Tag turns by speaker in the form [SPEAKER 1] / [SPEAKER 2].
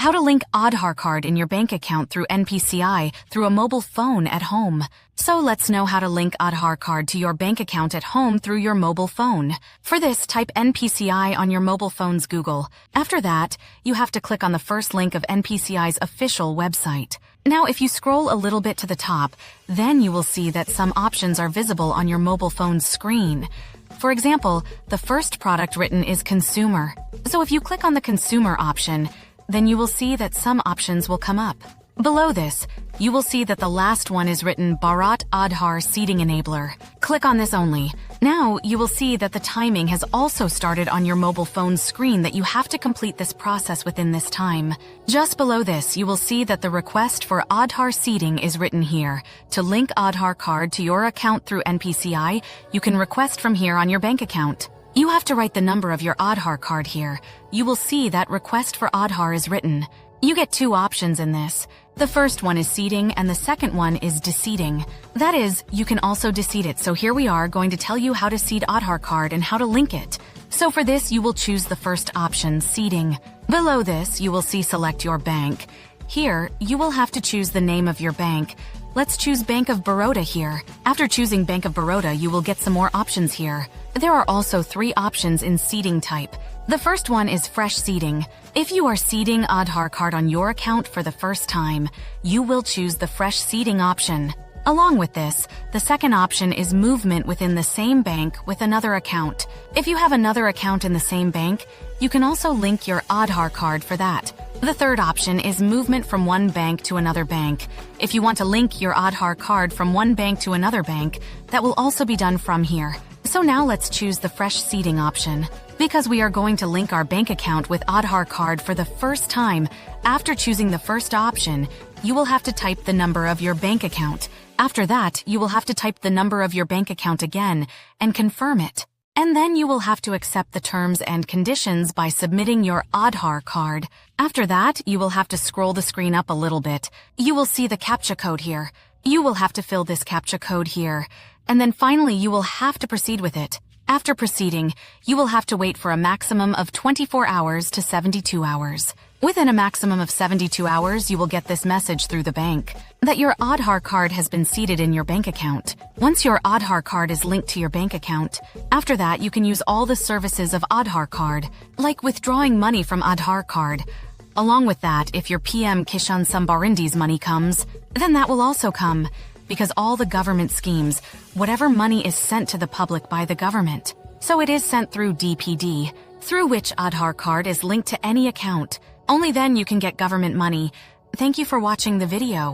[SPEAKER 1] How to link Aadhaar card in your bank account through NPCI through a mobile phone at home. So let's know how to link Aadhaar card to your bank account at home through your mobile phone. For this, type NPCI on your mobile phone's Google. After that, you have to click on the first link of NPCI's official website. Now, if you scroll a little bit to the top, then you will see that some options are visible on your mobile phone's screen. For example, the first product written is consumer. So if you click on the consumer option, then you will see that some options will come up. Below this, you will see that the last one is written Bharat Aadhaar Seeding Enabler. Click on this only. Now, you will see that the timing has also started on your mobile phone's screen that you have to complete this process within this time. Just below this, you will see that the request for Aadhaar seeding is written here. To link Aadhaar card to your account through NPCI, you can request from here on your bank account. You have to write the number of your Aadhaar card here. You will see that request for Aadhaar is written. You get two options in this. The first one is seeding and the second one is deseeding. That is, you can also deseed it. So here we are going to tell you how to seed Aadhaar card and how to link it. So for this, you will choose the first option, seeding. Below this, you will see select your bank. Here, you will have to choose the name of your bank. Let's choose Bank of Baroda here. After choosing Bank of Baroda, you will get some more options here. There are also 3 options in seeding type. The first one is fresh seeding. If you are seeding Aadhaar card on your account for the first time, you will choose the fresh seeding option. Along with this, the second option is movement within the same bank with another account. If you have another account in the same bank, you can also link your Aadhaar card for that. The third option is movement from one bank to another bank. If you want to link your Aadhaar card from one bank to another bank, that will also be done from here. So now let's choose the fresh seeding option. Because we are going to link our bank account with Aadhaar card for the first time, after choosing the first option, you will have to type the number of your bank account. After that, you will have to type the number of your bank account again and confirm it. And then you will have to accept the terms and conditions by submitting your Aadhaar card. After that, you will have to scroll the screen up a little bit. You will see the CAPTCHA code here. You will have to fill this CAPTCHA code here. And then finally, you will have to proceed with it. After proceeding, you will have to wait for a maximum of 24 hours to 72 hours. Within a maximum of 72 hours, you will get this message through the bank that your Aadhaar card has been seeded in your bank account. Once your Aadhaar card is linked to your bank account, after that you can use all the services of Aadhaar card, like withdrawing money from Aadhaar card. Along with that, if your PM Kishan Sambarindi's money comes, then that will also come. Because all the government schemes, whatever money is sent to the public by the government. So it is sent through DPD, through which Aadhaar card is linked to any account. Only then you can get government money. Thank you for watching the video.